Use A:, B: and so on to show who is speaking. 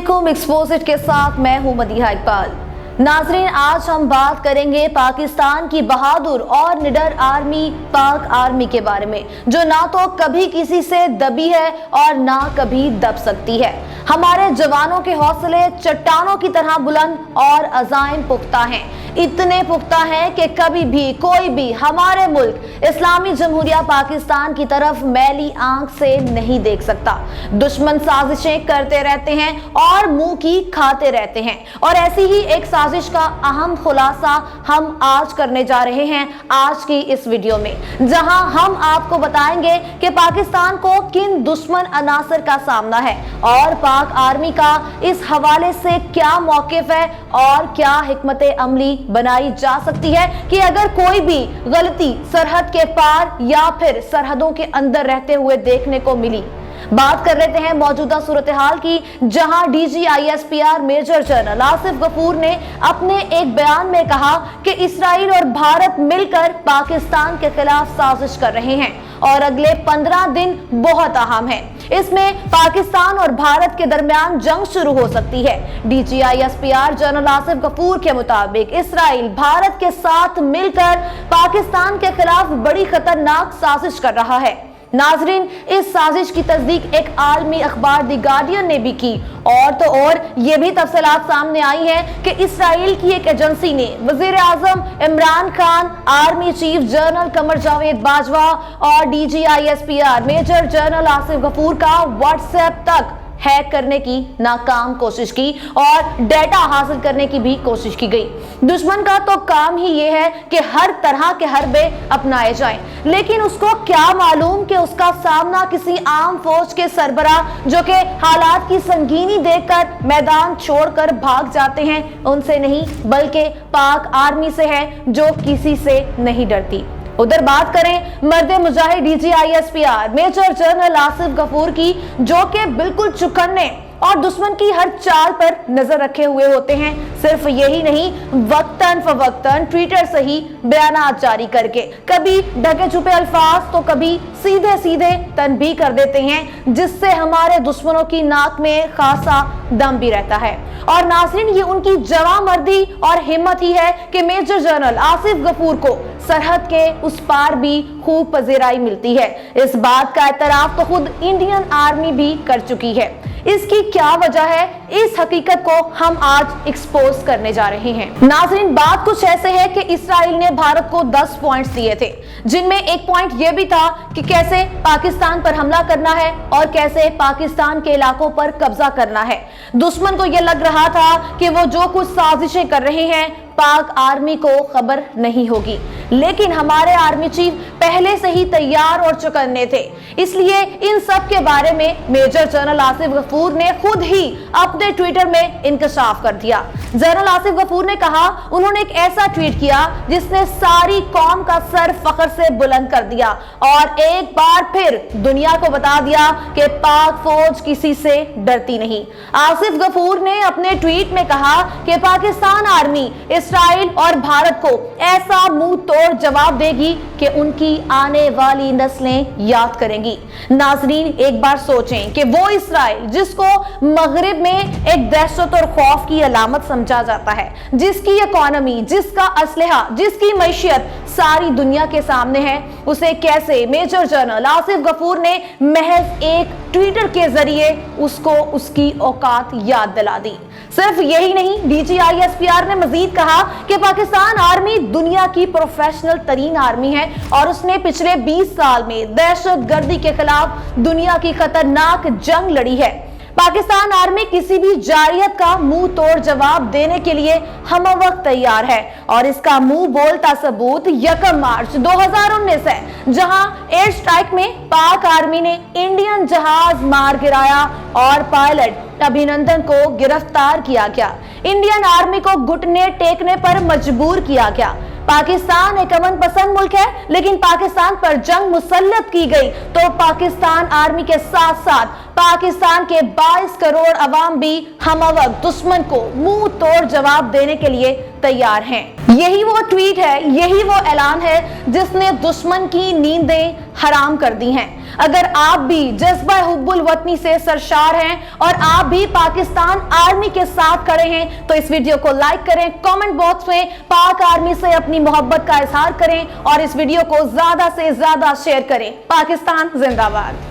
A: अस्सलामुअलैकुम। एक्सपोजिट के साथ मैं हूं मदीहा इकबाल। नाजरीन, आज हम बात करेंगे पाकिस्तान की बहादुर और निडर आर्मी पाक आर्मी के बारे में, जो ना तो कभी किसी से दबी है और ना कभी दब सकती है। हमारे जवानों के हौसले चट्टानों की तरह बुलंद और अज़ाइम पुख्ता हैं, इतने पुख्ता हैं कि कभी भी कोई भी हमारे मुल्क इस्लामी जमहूरिया पाकिस्तान की तरफ मैली आंख से नहीं देख सकता। दुश्मन साजिशें करते रहते हैं और मुंह की खाते रहते हैं, और ऐसी ही एक साजिश का अहम खुलासा हम आज करने जा रहे हैं आज की इस वीडियो में, जहां हम आपको बताएंगे कि पाकिस्तान को किन दुश्मन अनासर का सामना है और पाक आर्मी का इस हवाले से क्या मौकिफ है और क्या हिकमत अमली बनाई जा सकती है कि अगर कोई भी गलती सरहद के पार या फिर सरहदों के अंदर रहते हुए देखने को मिली। बात कर लेते हैं मौजूदा सूरत हाल की, जहां DGISPR major general Asif Ghafoor ने अपने एक बयान में कहा कि इसराइल और भारत मिलकर पाकिस्तान के खिलाफ साजिश कर रहे हैं और अगले 15 दिन बहुत अहम है। इसमें पाकिस्तान और भारत के दरमियान जंग शुरू हो सकती है। DGISPR जनरल आसिफ गफूर के मुताबिक इसराइल भारत के साथ मिलकर पाकिस्तान के खिलाफ बड़ी खतरनाक साजिश कर रहा है। नाजरीन, इस साजिश की तस्दीक एक आलमी अखबार द गार्डियन ने भी की, और तो और ये भी तफसीलात सामने आई हैं कि इसराइल की एक एजेंसी ने वजीर आजम Imran Khan, army chief general Qamar Javed Bajwa और DGISPR major general Asif Ghafoor का व्हाट्सएप तक हैक करने की नाकाम कोशिश की और डेटा हासिल करने की भी कोशिश की गई। दुश्मन का तो काम ही ये है कि हर तरह के हरबे अपनाए जाएं, लेकिन उसको क्या मालूम कि उसका सामना किसी आम फौज के सरबराह जो कि हालात की संगीनी देखकर मैदान छोड़कर भाग जाते हैं उनसे नहीं, बल्कि पाक आर्मी से है जो किसी से नहीं डरती। उधर बात करें मर्द मुजाहिद DGISPR major general Asif Ghafoor की, जो कि बिल्कुल चुकन्ने और दुश्मन की हर चाल पर नजर रखे हुए होते हैं। सिर्फ यही नहीं, वक्तन फवक्तन ट्विटर से ही बयानात जारी करके कभी ढके छुपे अल्फाज तो कभी सीधे सीधे तनबीह कर देते हैं, जिससे हमारे दुश्मनों की नाक में खासा दम भी रहता है। और नाज़रीन, ये उनकी जवामर्दी और हिम्मत ही है कि मेजर जनरल आसिफ गफूर को सरहद के उस पार भी खूब पजीराई मिलती है। इस बात का एतराफ तो खुद इंडियन आर्मी भी कर चुकी है। इसकी क्या वजह है, इस हकीकत को हम आज एक्सपोज करने जा रहे हैं। नाज़रीन, बात कुछ ऐसे है कि इसराइल ने भारत को 10 पॉइंट्स दिए थे, जिनमें एक पॉइंट यह भी था कि कैसे पाकिस्तान पर हमला करना है और कैसे पाकिस्तान के इलाकों पर कब्जा करना है। दुश्मन को यह लग रहा था कि वो जो कुछ साजिशें कर रहे हैं पाक आर्मी को खबर नहीं होगी, लेकिन हमारे आर्मी चीफ पहले से ही तैयार और चौकन्ने थे। इसलिए इन सब के बारे में मेजर जनरल आसिफ गफूर ने खुद ही अपने ट्विटर में इंकशाफ कर दिया। जनरल आसिफ गफूर ने कहा, उन्होंने एक ऐसा ट्वीट किया जिसने सारी कौम का सर फख्र से बुलंद कर दिया और एक बार फिर दुनिया को बता दिया कि पाक फौज किसी से डरती नहीं। आसिफ गफूर ने अपने ट्वीट में कहा कि पाकिस्तान आर्मी इसराइल और भारत को ऐसा मुंह तोड़ जवाब देगी कि उनकी आने वाली नस्लें याद करेंगी। नाजरीन, एक बार सोचें कि वो इसराइल जिसको मगरिब में एक दहशत और खौफ की अलामत समझा जाता है, जिसकी इकोनॉमी, जिसका असलहा, जिसकी मैशियत सारी दुनिया के सामने है, उसे कैसे मेजर जनरल आसिफ गफूर ने महज एक ट्विटर के जरिए उसको उसकी औकात याद दिला दी। सिर्फ यही नहीं, DGISPR ने मजीद कहा कि पाकिस्तान आर्मी दुनिया की प्रोफेशनल तरीन आर्मी है और उसने पिछले 20 साल में दहशत गर्दी के खिलाफ दुनिया की खतरनाक जंग लड़ी है। पाकिस्तान आर्मी किसी भी जारियत का मुंह तोड़ जवाब देने के लिए हम वक्त तैयार है, और इसका मुंह बोलता सबूत 1 मार्च 2019 है, जहां एयर स्ट्राइक में पाक आर्मी ने इंडियन जहाज मार गिराया और पायलट अभिनंदन को गिरफ्तार किया गया। इंडियन आर्मी को घुटने टेकने पर मजबूर किया गया। पाकिस्तान एक अमन पसंद मुल्क है, लेकिन पाकिस्तान पर जंग मुसल्लत की गई तो पाकिस्तान आर्मी के साथ साथ पाकिस्तान के 22 करोड़ अवाम भी हमवक्त दुश्मन को मुंह तोड़ जवाब देने के लिए तैयार हैं। यही वो ट्वीट है, यही वो ऐलान है जिसने दुश्मन की नींदें حرام کر دی ہیں۔ اگر آپ بھی جذبہ حب الوطنی سے سرشار ہیں اور آپ بھی پاکستان آرمی کے ساتھ کھڑے ہیں تو اس ویڈیو کو لائک کریں، کامنٹ باکس میں پاک آرمی سے اپنی محبت کا اظہار کریں اور اس ویڈیو کو زیادہ سے زیادہ شیئر کریں۔ پاکستان زندہ باد۔